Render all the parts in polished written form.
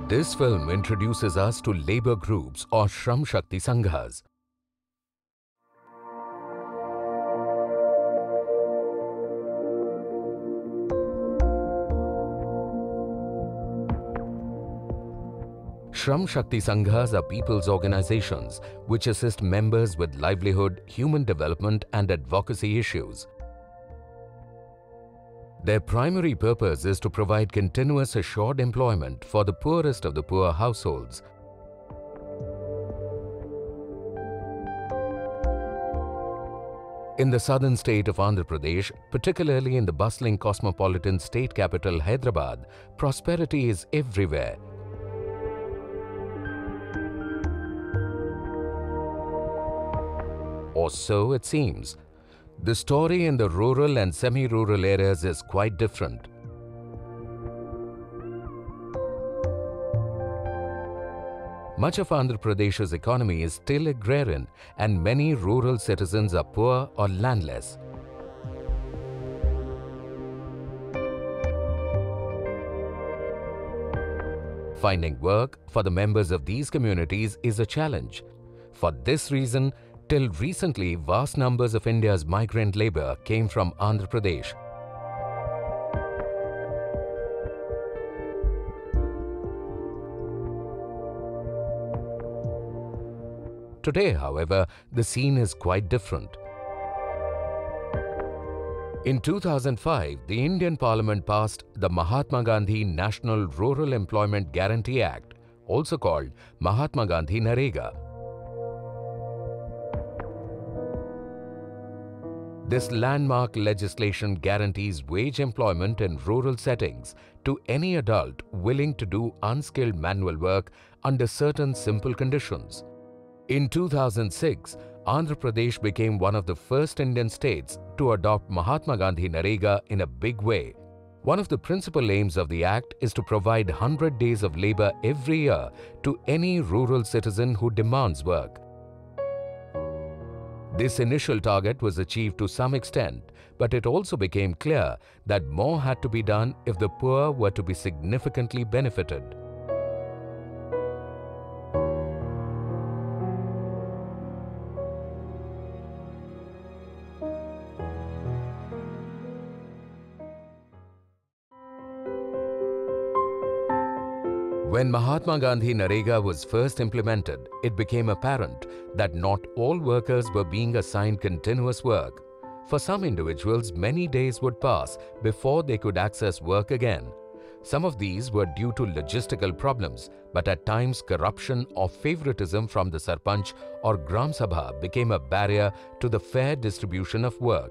This film introduces us to labor groups or Shram Shakti Sanghas. Shram Shakti Sanghas are people's organizations which assist members with livelihood, human development and advocacy issues. Their primary purpose is to provide continuous assured employment for the poorest of the poor households. In the southern state of Andhra Pradesh, particularly in the bustling cosmopolitan state capital Hyderabad, prosperity is everywhere. Or so it seems. The story in the rural and semi-rural areas is quite different. Much of Andhra Pradesh's economy is still agrarian and many rural citizens are poor or landless. Finding work for the members of these communities is a challenge. For this reason, till recently, vast numbers of India's migrant labor came from Andhra Pradesh. Today, however, the scene is quite different. In 2005, the Indian Parliament passed the Mahatma Gandhi National Rural Employment Guarantee Act, also called Mahatma Gandhi Narega. This landmark legislation guarantees wage employment in rural settings to any adult willing to do unskilled manual work under certain simple conditions. In 2006, Andhra Pradesh became one of the first Indian states to adopt Mahatma Gandhi Narega in a big way. One of the principal aims of the act is to provide 100 days of labor every year to any rural citizen who demands work. This initial target was achieved to some extent, but it also became clear that more had to be done if the poor were to be significantly benefited. When Mahatma Gandhi Narega was first implemented, it became apparent that not all workers were being assigned continuous work. For some individuals, many days would pass before they could access work again. Some of these were due to logistical problems, but at times corruption or favoritism from the Sarpanch or Gram Sabha became a barrier to the fair distribution of work.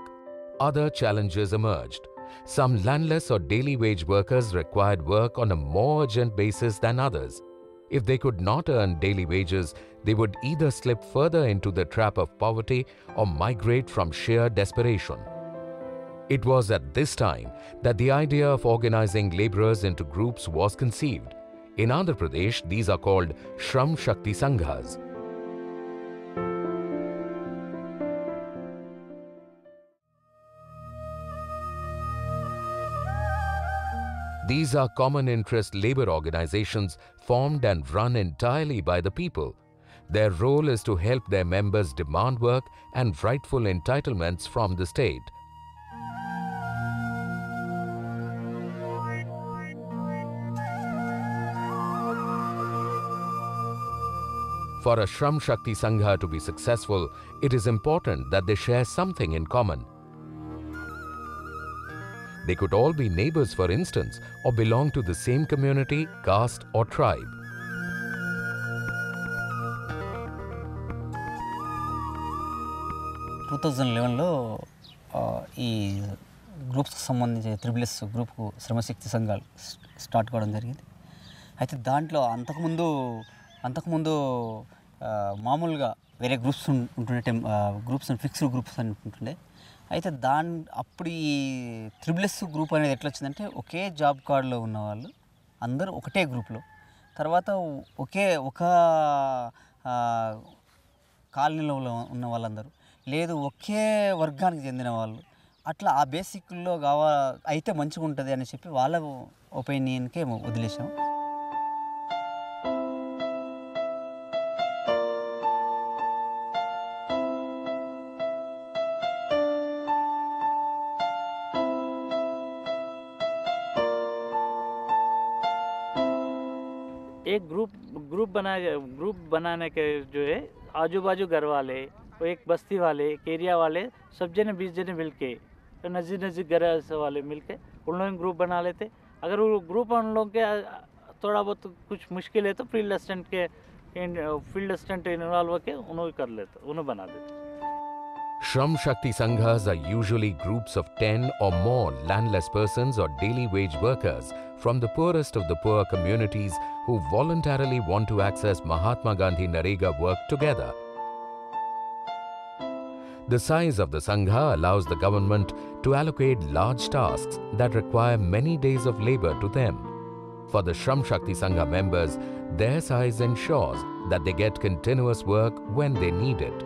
Other challenges emerged. Some landless or daily wage workers required work on a more urgent basis than others. If they could not earn daily wages, they would either slip further into the trap of poverty or migrate from sheer desperation. It was at this time that the idea of organizing laborers into groups was conceived. In Andhra Pradesh, these are called Shram Shakti Sanghas. These are common interest labor organizations formed and run entirely by the people. Their role is to help their members demand work and rightful entitlements from the state. For a Shram Shakti Sangha to be successful, it is important that they share something in common. They could all be neighbors, for instance, or belong to the same community, caste or tribe. In 2011 ఈ గ్రూప్స్కి సంబంధించి త్రిబుల్ఎస్ గ్రూప్కు శ్రమశక్తి సంఘాలు start కావడం జరిగింది. అయితే దాంట్లో అంతకుముందు మామూలుగా వేరే గ్రూప్స్ ఉంటుండే, గ్రూప్స్ ఫిక్స్డ్ గ్రూప్స్ అని ఉంటుండే. అయితే అప్పుడు ఈ త్రిబుల్ఎస్ గ్రూప్ అనేది ఎట్లా వచ్చిందంటే, ఒకే జాబ్ కార్డులో ఉన్నవాళ్ళు అందరూ ఒకటే గ్రూప్లో, తర్వాత ఒక కాలనీలో ఉన్న వాళ్ళందరూ, లేదు ఒకే వర్గానికి చెందిన వాళ్ళు, అట్లా ఆ బేసిక్లో అయితే మంచిగా ఉంటుంది అని చెప్పి వాళ్ళ ఒపీనియన్కే వదిలేసాం. एक ग्रुप बनाने के जो है आजू बाजू घर वाले, एक बस्ती वाले, एक एरिया वाले, सब जने 20 जने मिल के, नज़दीक नज़दीक घर वाले मिल के उन लोग ग्रुप बना लेते। अगर वो ग्रुप उन लोग के थोड़ा बहुत कुछ मुश्किल है तो फील्ड असिस्टेंट इन्वॉल्व होकर उन्होंने कर लेते, उन्हें बना देते। Shram Shakti Sanghas are usually groups of 10 or more landless persons or daily wage workers from the poorest of the poor communities who voluntarily want to access Mahatma Gandhi Narega work together. The size of the Sangha allows the government to allocate large tasks that require many days of labor to them. For the Shram Shakti Sangha members, their size ensures that they get continuous work when they need it.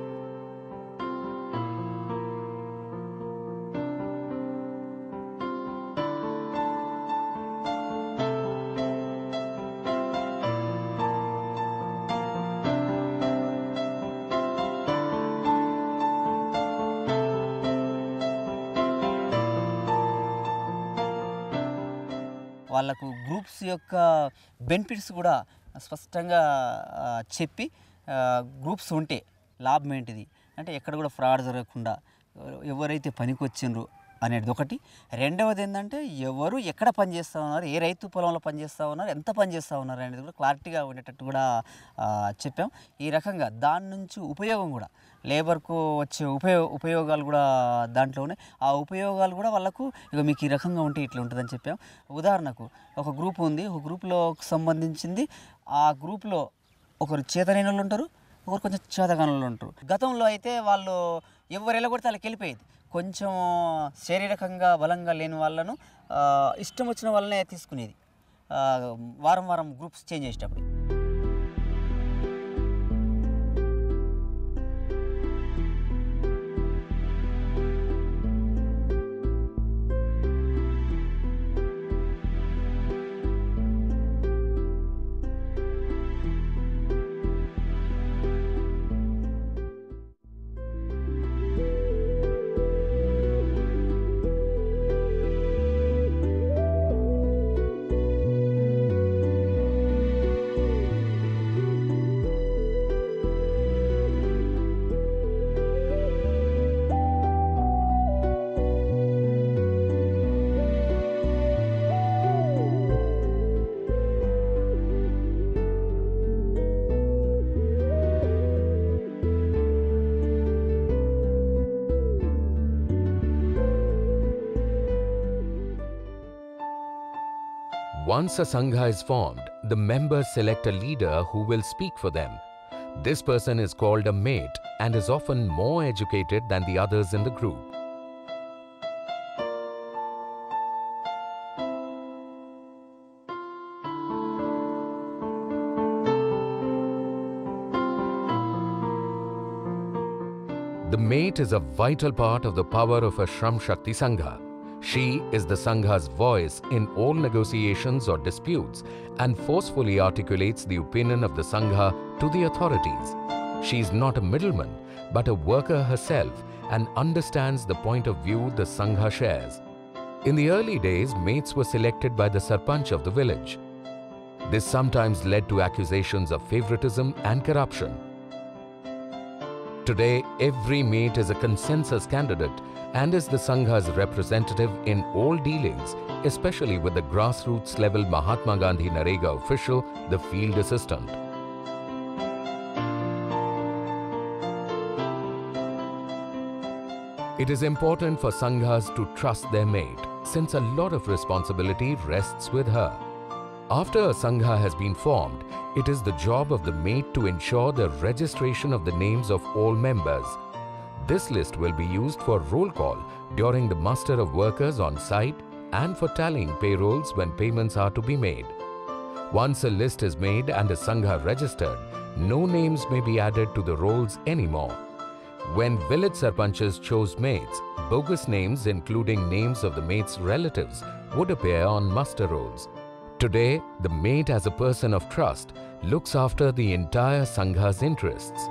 వాళ్ళకు groups యొక్క benefits కూడా స్పష్టంగా చెప్పి groups ఉంటే లాభం ఏంటిది అంటే ఎక్కడ కూడా ఫ్రాడ్ జరగకుండా ఎవరైతే పనికి వచ్చిండ్రు అనేది ఒకటి. రెండవది ఏంటంటే ఎవరు ఎక్కడ పనిచేస్తూ ఉన్నారు, ఏ రైతు పొలంలో పనిచేస్తూ ఉన్నారు, ఎంత పనిచేస్తూ ఉన్నారు అనేది కూడా క్లారిటీగా ఉండేటట్టు కూడా చెప్పాం. ఈ రకంగా దాని నుంచి ఉపయోగం కూడా లేబర్కు వచ్చే ఉపయోగాలు కూడా దాంట్లోనే ఆ ఉపయోగాలు కూడా వాళ్ళకు ఇక మీకు ఈ రకంగా ఉంటే ఇట్లా ఉంటుందని చెప్పాం. ఉదాహరణకు ఒక గ్రూప్ ఉంది, ఒక గ్రూప్లో సంబంధించింది, ఆ గ్రూప్లో ఒకరు చేతనైన వాళ్ళు ఉంటారు, ఒకరు కొంచెం చేతగాని వాళ్ళు ఉంటారు. గతంలో అయితే వాళ్ళు ఎవరు వెళ్ళగొడితే వాళ్ళకి వెళ్ళిపోయేది. కొంచెం శారీరకంగా బలంగా లేని వాళ్ళను ఇష్టం వచ్చిన వాళ్ళనే తీసుకునేది వారం వారం గ్రూప్స్ చేంజ్ చేసేటప్పుడు. Once a Sangha is formed, the members select a leader who will speak for them. This person is called a mate and is often more educated than the others in the group. The mate is a vital part of the power of a Shram Shakti Sangha. She is the Sangha's voice in all negotiations or disputes and forcefully articulates the opinion of the Sangha to the authorities. She is not a middleman, but a worker herself and understands the point of view the Sangha shares. In the early days, mates were selected by the Sarpanch of the village. This sometimes led to accusations of favoritism and corruption. Today, every mate is a consensus candidate and is the Sangha's representative in all dealings, especially with the grassroots level Mahatma Gandhi Narega official, the field assistant. It is important for Sanghas to trust their mate, since a lot of responsibility rests with her. After a Sangha has been formed, it is the job of the mate to ensure the registration of the names of all members. This list will be used for roll call during the muster of workers on site and for tallying payrolls when payments are to be made. Once a list is made and a Sangha registered, no names may be added to the rolls anymore. When village sarpanches chose mates, bogus names including names of the mate's relatives would appear on muster rolls. Today, the mate as a person of trust looks after the entire Sangha's interests.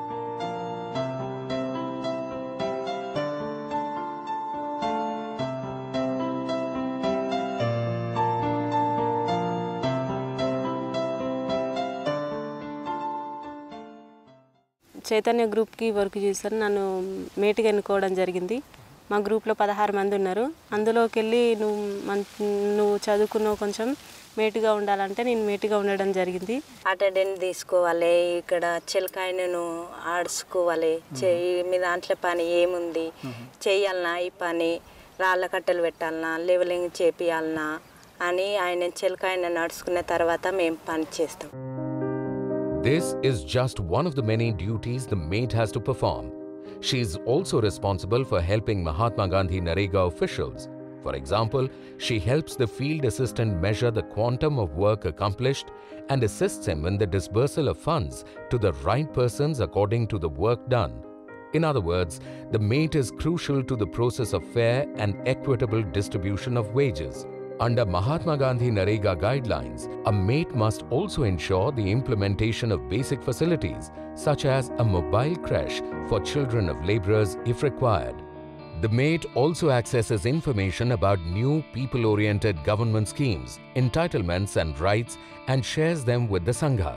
Chaitanya గ్రూప్కి work చేశాను. నన్ను మేటిగా ఎన్నుకోవడం జరిగింది. మా గ్రూప్లో 16 మంది ఉన్నారు. అందులోకి వెళ్ళి నువ్వు చదువుకున్నావు, కొంచెం మేటుగా ఉండాలంటే నేను మేటుగా ఉండడం జరిగింది. అటెండెన్స్ తీసుకోవాలి, ఇక్కడ చిలకాయను ఆడుచుకోవాలి, మీ దాంట్లో పని ఏముంది, చెయ్యాలనా ఈ పని, రాళ్ళ కట్టెలు పెట్టాలనా, లెవెలింగ్ చేపియాలనా అని ఆయన చిలకాయను నడుచుకున్న తర్వాత మేము పని చేస్తాం. This is just one of the many duties the maid has to perform. She is also responsible for helping Mahatma Gandhi Narega officials. For example, she helps the field assistant measure the quantum of work accomplished and assists him in the disbursal of funds to the right persons according to the work done. In other words, the maid is crucial to the process of fair and equitable distribution of wages. Under Mahatma Gandhi Narega guidelines, a maid must also ensure the implementation of basic facilities such as a mobile creche for children of labourers if required. The maid also accesses information about new people-oriented government schemes, entitlements and rights and shares them with the Sangha.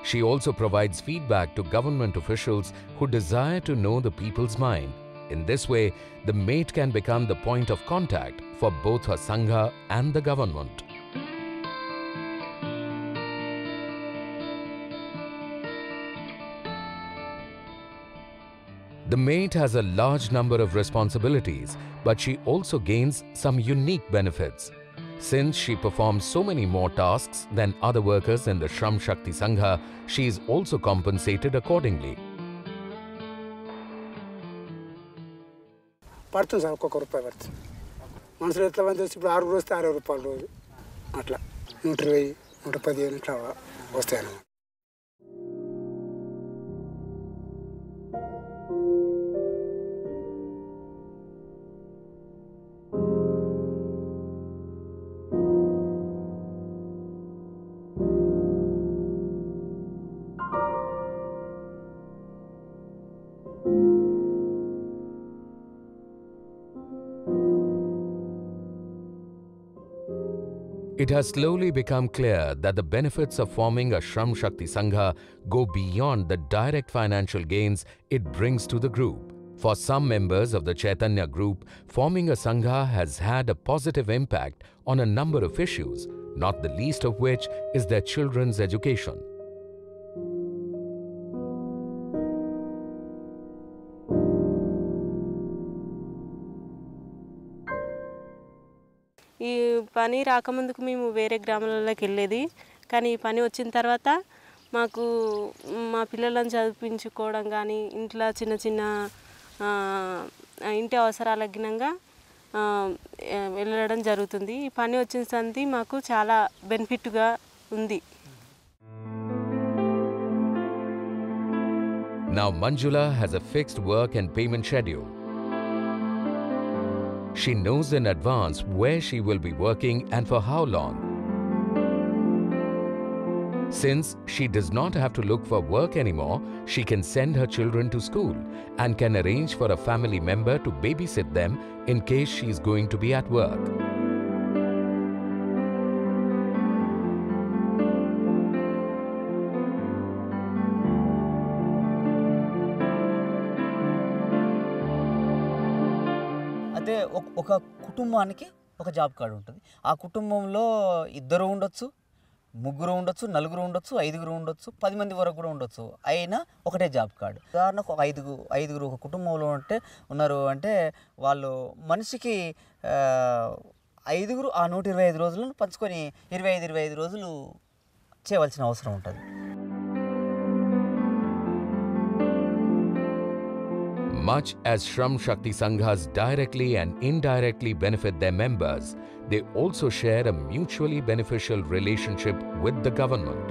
She also provides feedback to government officials who desire to know the people's mind. In this way, the maid can become the point of contact for both her Sangha and the government. The maid has a large number of responsibilities, but she also gains some unique benefits. Since she performs so many more tasks than other workers in the Shram Shakti Sangha, she is also compensated accordingly. పడుతుంది sir, ఒక్కొక్క రూపాయి పడుతుంది. మనుషులు ఎట్లా మంది వచ్చి ఇప్పుడు 6 వస్తే 60 రూపాయలు రోజు, అట్లా 120, 115 ఇట్లా వస్తాయి అన్నమాట. It has slowly become clear that the benefits of forming a Shram Shakti Sangha go beyond the direct financial gains it brings to the group. For some members of the Chaitanya group, forming a Sangha has had a positive impact on a number of issues, not the least of which is their children's education. ఈ పని రాకముందుకు మేము వేరే గ్రామాలలోకి వెళ్ళేది, కానీ ఈ పని వచ్చిన తర్వాత మాకు మా పిల్లలను చదివించుకోవడం కానీ, ఇంట్లో చిన్న చిన్న ఇంటి అవసరాలకు గినంగా వెళ్ళడం జరుగుతుంది. ఈ పని వచ్చిన సంది మాకు చాలా బెనిఫిట్గా ఉంది. Now Manjula has a fixed work and payment schedule. She knows in advance where she will be working and for how long. Since she does not have to look for work anymore, she can send her children to school and can arrange for a family member to babysit them in case she is going to be at work. అదే ఒక కుటుంబానికి ఒక job card ఉంటుంది. ఆ కుటుంబంలో 2 ఉండొచ్చు, 3 ఉండొచ్చు, 4 ఉండొచ్చు, 5 ఉండొచ్చు, 10 మంది వరకు కూడా ఉండొచ్చు. అయినా ఒకటే జాబ్ కార్డు. ఉదాహరణకు ఒక 5 ఒక కుటుంబంలో ఉన్నారు అంటే వాళ్ళు మనిషికి 5 ఆ 125 రోజులను పంచుకొని 25 రోజులు చేయవలసిన అవసరం ఉంటుంది. Much as Shram Shakti Sanghas directly and indirectly benefit their members, they also share a mutually beneficial relationship with the government.